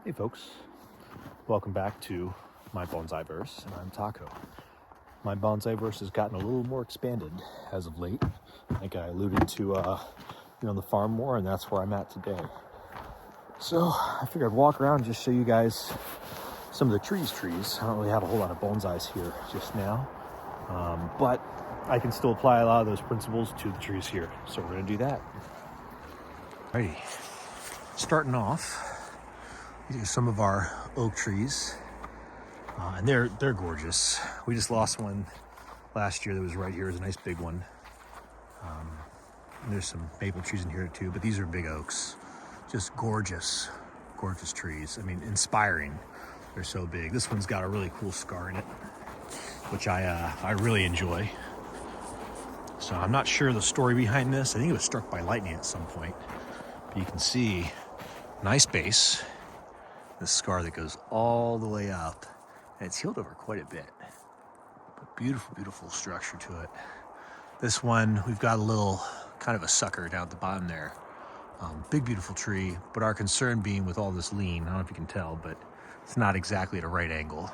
Hey folks, welcome back to my Bonsaiverse, and I'm Taco. My Bonsaiverse has gotten a little more expanded as of late. I think I alluded to the farm more, and that's where I'm at today. So I figured I'd walk around and just show you guys some of the trees. I don't really have a whole lot of bonsais here just now, but I can still apply a lot of those principles to the trees here. So we're going to do that. Alrighty, starting off. These are some of our oak trees, and they're gorgeous. We just lost one last year that was right here. It was a nice big one. And there's some maple trees in here too, but these are big oaks. Just gorgeous trees. I mean, inspiring. They're so big. This one's got a really cool scar in it, which I really enjoy. So I'm not sure the story behind this. I think it was struck by lightning at some point. But you can see nice base. This scar that goes all the way up, and it's healed over quite a bit, but beautiful structure to it. This one, we've got a little kind of a sucker down at the bottom there. Big beautiful tree, but our concern being with all this lean, I don't know if you can tell, but it's not exactly at a right angle.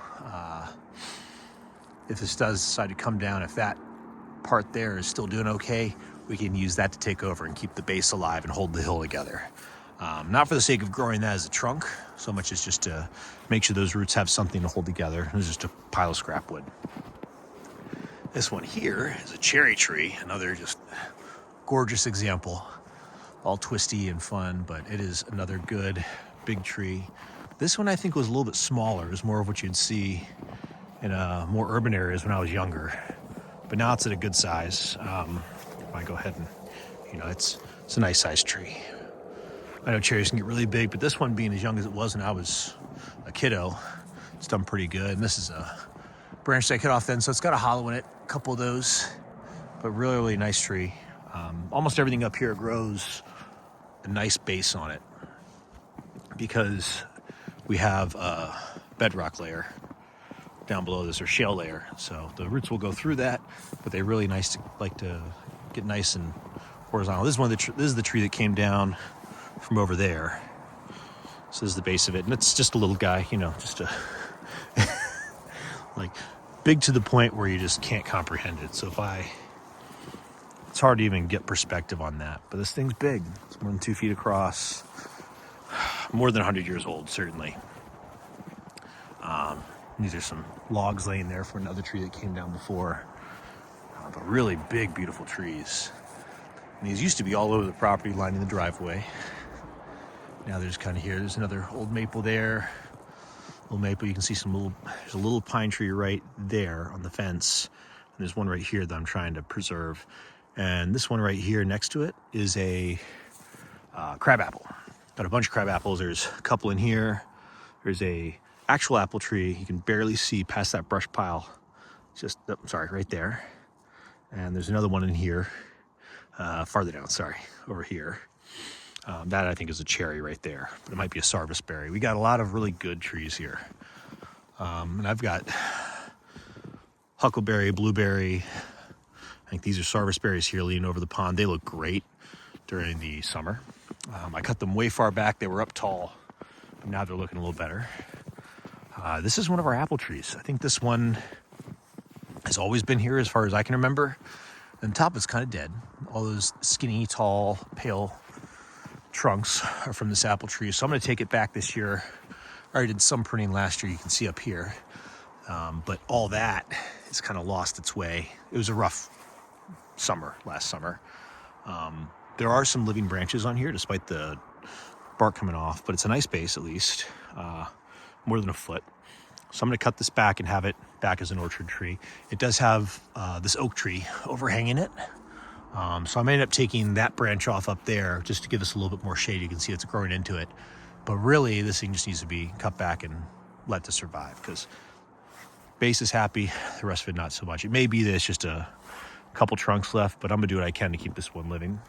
If this does decide to come down, if that part there is still doing okay, we can use that to take over and keep the base alive and hold the hill together. Not for the sake of growing that as a trunk, so much as just to make sure those roots have something to hold together. It's just a pile of scrap wood. This one here is a cherry tree, another just gorgeous example. All twisty and fun, but it is another good big tree. This one I think was a little bit smaller. It was more of what you'd see in more urban areas when I was younger. But now it's at a good size. If I go ahead and, it's a nice sized tree. I know cherries can get really big, but this one being as young as it was when I was a kiddo, it's done pretty good. And this is a branch that I cut off then, so it's got a hollow in it, a couple of those, but really nice tree. Almost everything up here grows a nice base on it because we have a bedrock layer down below this, or shale layer. So the roots will go through that, but they really like to get nice and horizontal. This is the tree that came down from over there. So this is the base of it, and it's just a little guy, just a like big to the point where you just can't comprehend it. So it's hard to even get perspective on that, but this thing's big. It's more than 2 feet across, more than 100 years old, certainly. These are some logs laying there for another tree that came down before, but really big, beautiful trees. And these used to be all over the property, lining the driveway. Now they're just kind of here. There's another old maple there. Little maple, you can see there's a little pine tree right there on the fence. And there's one right here that I'm trying to preserve. And this one right here next to it is a crab apple. Got a bunch of crab apples. There's a couple in here. There's a actual apple tree. You can barely see past that brush pile. Right there. And there's another one in here, farther down, over here. That I think is a cherry right there, but it might be a sarvice berry. We got a lot of really good trees here. And I've got huckleberry, blueberry. I think these are sarvice berries here leaning over the pond. They look great during the summer. I cut them way far back. They were up tall, but now they're looking a little better. This is one of our apple trees. I think this one has always been here as far as I can remember. And the top is kind of dead. All those skinny, tall, pale trunks are from this apple tree. So I'm going to take it back this year. I already did some pruning last year, you can see up here. But all that has kind of lost its way. It was a rough summer last summer. There are some living branches on here despite the bark coming off, but it's a nice base at least, more than a foot. So I'm going to cut this back and have it back as an orchard tree. It does have this oak tree overhanging it. So I may end up taking that branch off up there just to give us a little bit more shade. You can see it's growing into it. But really, this thing just needs to be cut back and let to survive because base is happy, the rest of it not so much. It may be that it's just a couple trunks left, but I'm going to do what I can to keep this one living.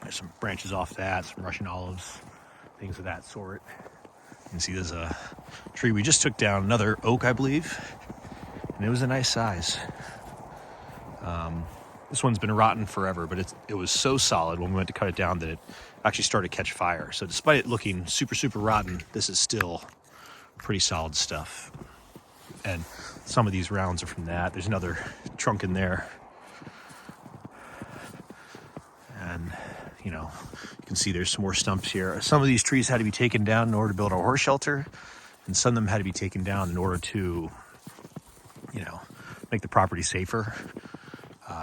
There's some branches off that, some Russian olives, things of that sort. You can see there's a tree we just took down, another oak, I believe, and it was a nice size. This one's been rotten forever, but it was so solid when we went to cut it down that it actually started to catch fire. So despite it looking super, super rotten, this is still pretty solid stuff. And some of these rounds are from that. There's another trunk in there. And, you know, you can see there's some more stumps here. Some of these trees had to be taken down in order to build our horse shelter, and some of them had to be taken down in order to, you know, make the property safer.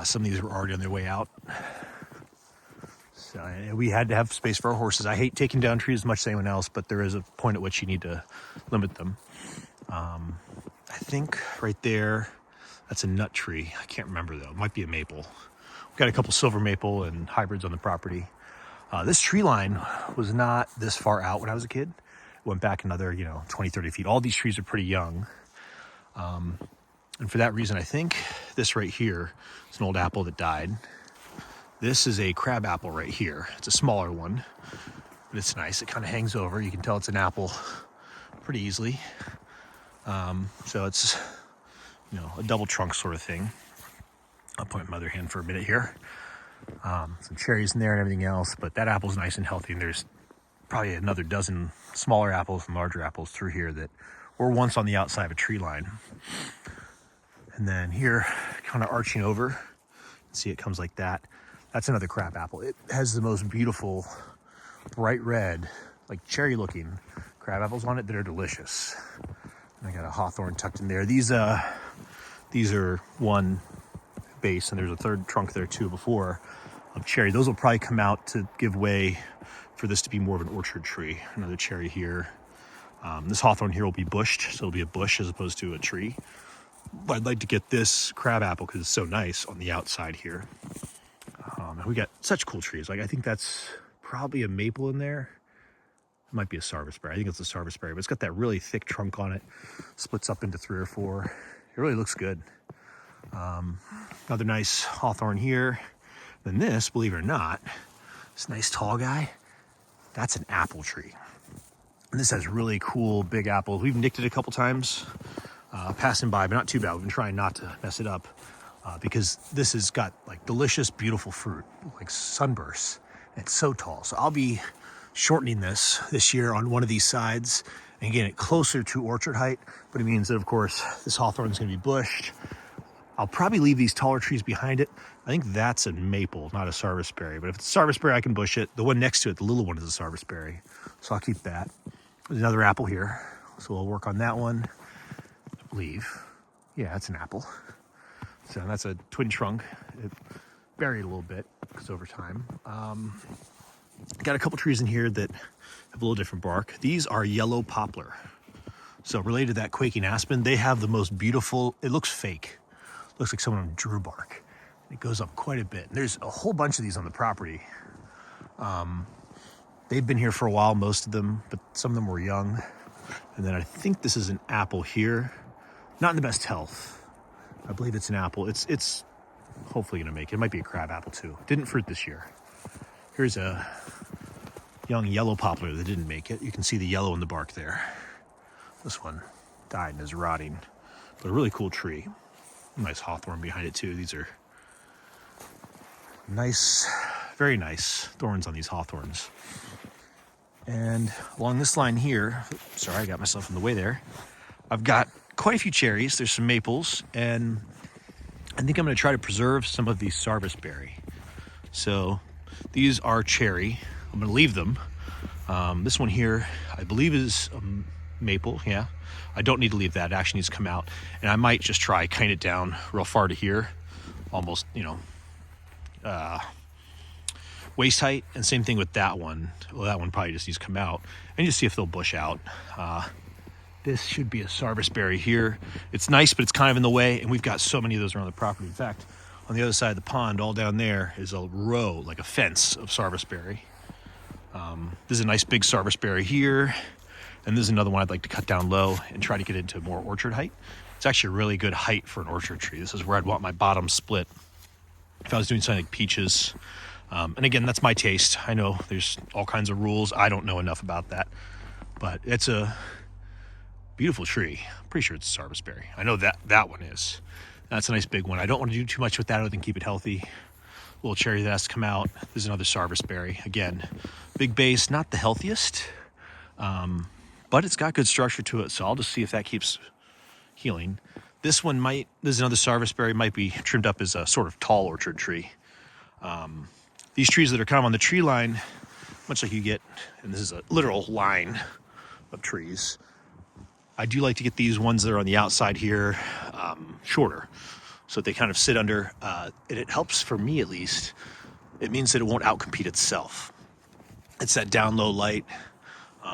Some of these were already on their way out. So we had to have space for our horses. I hate taking down trees as much as anyone else, but there is a point at which you need to limit them. I think right there, that's a nut tree. I can't remember though. It might be a maple. We've got a couple silver maple and hybrids on the property. This tree line was not this far out when I was a kid. It went back another, 20, 30 feet. All these trees are pretty young. And for that reason, I think this right here is an old apple that died. This is a crab apple right here. It's a smaller one, but it's nice. It kind of hangs over. You can tell it's an apple pretty easily. So it's, a double trunk sort of thing. I'll point my other hand for a minute here. Some cherries in there and everything else, but that apple's nice and healthy. And there's probably another dozen smaller apples and larger apples through here that were once on the outside of a tree line. And then here, kind of arching over, see it comes like that. That's another crab apple. It has the most beautiful, bright red, like cherry looking crab apples on it that are delicious. And I got a hawthorn tucked in there. These are one base, and there's a third trunk there too before of cherry. Those will probably come out to give way for this to be more of an orchard tree. Another cherry here. This hawthorn here will be bushed, so it'll be a bush as opposed to a tree. But I'd like to get this crab apple because it's so nice on the outside here. We got such cool trees. Like I think that's probably a maple in there. It might be a sarvisberry. I think it's a sarvisberry, but it's got that really thick trunk on it. Splits up into 3 or 4. It really looks good. Another nice hawthorn here. Then this, believe it or not, this nice tall guy, that's an apple tree. And this has really cool big apples. We've nicked it a couple times. Passing by, but not too bad. We've been trying not to mess it up because this has got like delicious, beautiful fruit, like sunbursts. And it's so tall. So I'll be shortening this year on one of these sides and getting it closer to orchard height. But it means that, of course, this hawthorn is going to be bushed. I'll probably leave these taller trees behind it. I think that's a maple, not a sarvisberry. But if it's a sarvisberry, I can bush it. The one next to it, the little one, is a sarvisberry. So I'll keep that. There's another apple here. So we'll work on that one. Believe. Yeah, that's an apple. So that's a twin trunk. It buried a little bit because over time. Got a couple trees in here that have a little different bark. These are yellow poplar. So related to that quaking aspen, they have the most beautiful, it looks fake. Looks like someone drew bark. It goes up quite a bit. And there's a whole bunch of these on the property. They've been here for a while, most of them, but some of them were young. And then I think this is an apple here. Not in the best health. I believe it's an apple. It's hopefully gonna make it. It might be a crab apple too. Didn't fruit this year. Here's a young yellow poplar that didn't make it. You can see the yellow in the bark there. This one died and is rotting, but a really cool tree. Nice hawthorn behind it too. These are nice, very nice thorns on these hawthorns. And along this line here, sorry, I got myself in the way there. I've got quite a few cherries. There's some maples, and I think I'm going to try to preserve some of these sarvisberry. So these are cherry. I'm going to leave them. This one here, I believe is maple. Yeah, I don't need to leave that. It actually needs to come out, and I might just try kind it down real far to here, almost waist height. And same thing with that one. Well, that one probably just needs to come out, and just see if they'll bush out. This should be a sarvisberry here. It's nice, but it's kind of in the way, and we've got so many of those around the property. In fact, on the other side of the pond, all down there, is a row, like a fence of sarvisberry. There's a nice big sarvisberry here, and there's another one I'd like to cut down low and try to get into more orchard height. It's actually a really good height for an orchard tree. This is where I'd want my bottom split if I was doing something like peaches. And again, that's my taste. I know there's all kinds of rules. I don't know enough about that, but it's a beautiful tree. I'm pretty sure it's a sarvisberry. I know that one is. That's a nice big one. I don't want to do too much with that other than keep it healthy. little cherry that has to come out. There's another Sarvis berry. Again, big base, not the healthiest, but it's got good structure to it. So I'll just see if that keeps healing. This one there's another Sarvis berry, might be trimmed up as a sort of tall orchard tree. These trees that are kind of on the tree line, much like you get, and this is a literal line of trees, I do like to get these ones that are on the outside here shorter, so they kind of sit under, and it helps for me at least. It means that it won't outcompete itself. It's that down low light.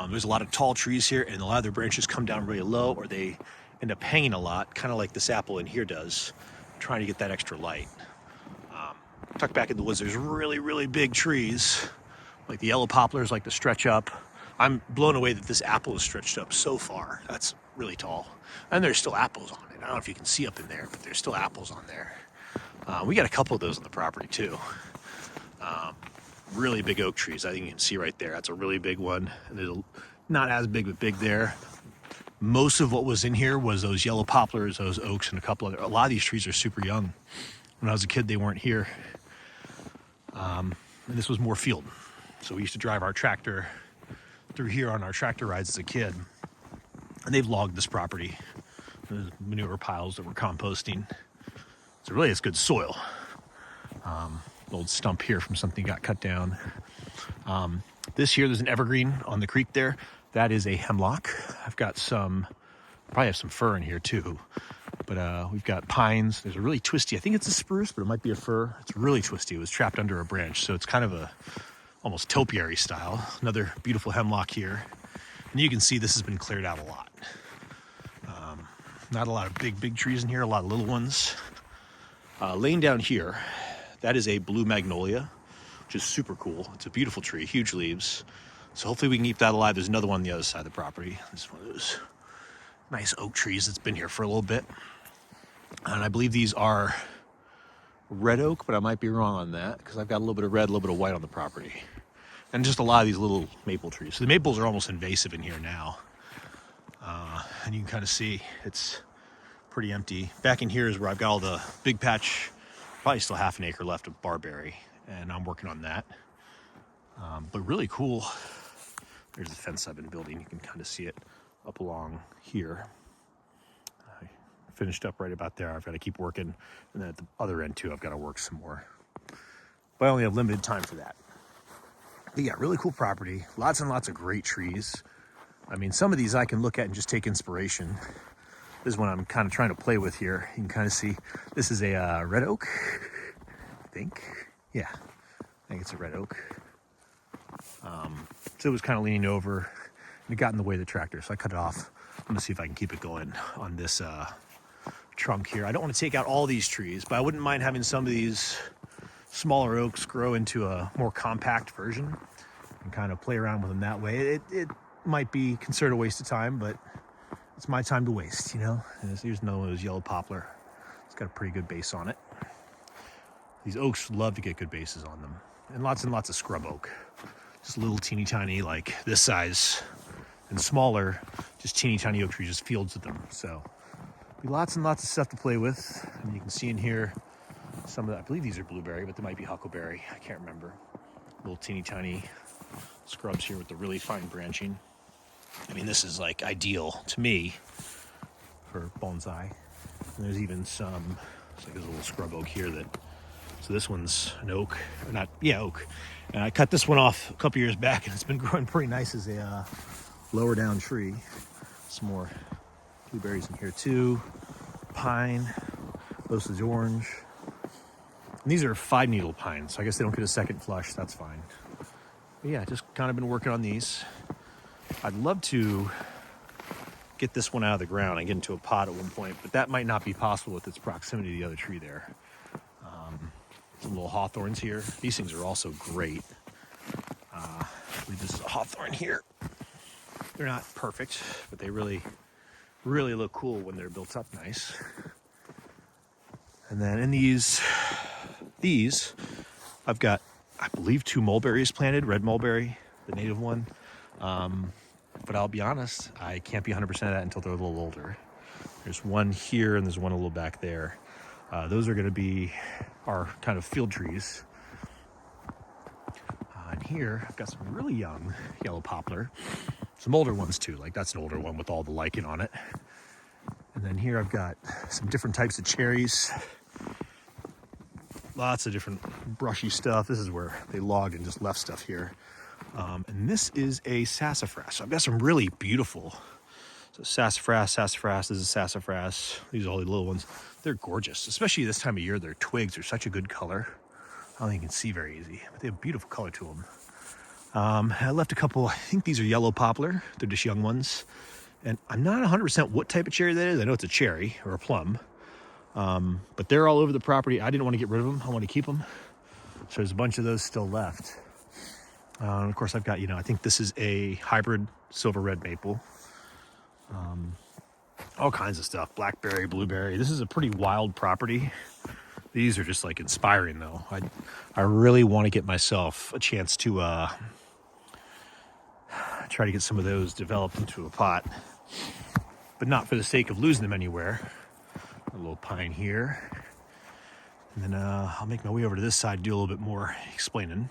There's a lot of tall trees here, and a lot of their branches come down really low, or they end up hanging a lot, kind of like this apple in here does, trying to get that extra light. Tucked back in the woods, there's really, really big trees, like the yellow poplars like to stretch up. I'm blown away that this apple is stretched up so far. That's really tall. And there's still apples on it. I don't know if you can see up in there, but there's still apples on there. We got a couple of those on the property too. Really big oak trees. I think you can see right there. That's a really big one. And there's not as big, but big there. Most of what was in here was those yellow poplars, those oaks, and a lot of these trees are super young. When I was a kid, they weren't here. And this was more field. So we used to drive our tractor through here on our tractor rides as a kid. And they've logged this property. There's manure piles that we're composting. So really it's good soil. Old stump here from something got cut down. This year there's an evergreen on the creek there. That is a hemlock. I've got probably have some fir in here too. But we've got pines. There's a really twisty, I think it's a spruce, but it might be a fir. It's really twisty. It was trapped under a branch. So it's kind of almost topiary style. Another beautiful hemlock here. And you can see this has been cleared out a lot. Not a lot of big trees in here, a lot of little ones. Laying down here, that is a blue magnolia, which is super cool. It's a beautiful tree, huge leaves. So hopefully we can keep that alive. There's another one on the other side of the property. This is one of those nice oak trees that's been here for a little bit. And I believe these are red oak, but I might be wrong on that because I've got a little bit of red, a little bit of white on the property. And just a lot of these little maple trees. So the maples are almost invasive in here now. And you can kind of see it's pretty empty. Back in here is where I've got all the big patch, probably still half an acre left of barberry. And I'm working on that. But really cool. There's the fence I've been building. You can kind of see it up along here. I finished up right about there. I've got to keep working. And then at the other end too, I've got to work some more. But I only have limited time for that. But yeah, really cool property. Lots and lots of great trees. I mean, some of these I can look at and just take inspiration. This is one I'm kind of trying to play with here. You can kind of see this is a red oak, I think. Yeah, I think it's a red oak. So it was kind of leaning over and it got in the way of the tractor. So I cut it off. I'm gonna see if I can keep it going on this trunk here. I don't want to take out all these trees, but I wouldn't mind having some of these smaller oaks grow into a more compact version and kind of play around with them that way. It might be considered a waste of time, but it's my time to waste, you know? And here's another one of those yellow poplar. It's got a pretty good base on it. These oaks love to get good bases on them. And lots of scrub oak. Just little teeny tiny, like this size, and smaller, just teeny tiny oak trees, just fields of them. So be lots and lots of stuff to play with. And you can see in here some of that, I believe these are blueberry, but they might be huckleberry. I can't remember. Little teeny tiny scrubs here with the really fine branching. I mean, this is like ideal to me for bonsai. And there's even some, it's like this little scrub oak here so this one's an oak, oak. And I cut this one off a couple years back and it's been growing pretty nice as a lower down tree. Some more blueberries in here too. Pine, Osage orange. And these are 5-needle pines, so I guess they don't get a second flush, that's fine. But yeah, just kind of been working on these. I'd love to get this one out of the ground and get into a pot at one point, but that might not be possible with its proximity to the other tree there. Some little hawthorns here. These things are also great. I believe this is a hawthorn here. They're not perfect, but they really, really look cool when they're built up nice. And then in these, I've got, I believe, 2 mulberries planted, red mulberry, the native one. But I'll be honest, I can't be 100% of that until they're a little older. There's one here and there's one a little back there. Those are going to be our kind of field trees. here, I've got some really young yellow poplar. Some older ones too, like that's an older one with all the lichen on it. And then here I've got some different types of cherries. Lots of different brushy stuff. This is where they logged and just left stuff here. And this is a sassafras. So I've got some really beautiful. So sassafras, this is sassafras. These are all the little ones. They're gorgeous, especially this time of year. Their twigs are such a good color. I don't think you can see very easy, but they have beautiful color to them. I left a couple, I think these are yellow poplar. They're just young ones. And I'm not 100% what type of cherry that is. I know it's a cherry or a plum. But they're all over the property. I didn't want to get rid of them. I want to keep them. So there's a bunch of those still left. And of course I've got, I think this is a hybrid silver red maple. All kinds of stuff. Blackberry, blueberry. This is a pretty wild property. These are just like inspiring though. I really want to get myself a chance to try to get some of those developed into a pot, but not for the sake of losing them anywhere. A little pine here. And then I'll make my way over to this side, do a little bit more explaining.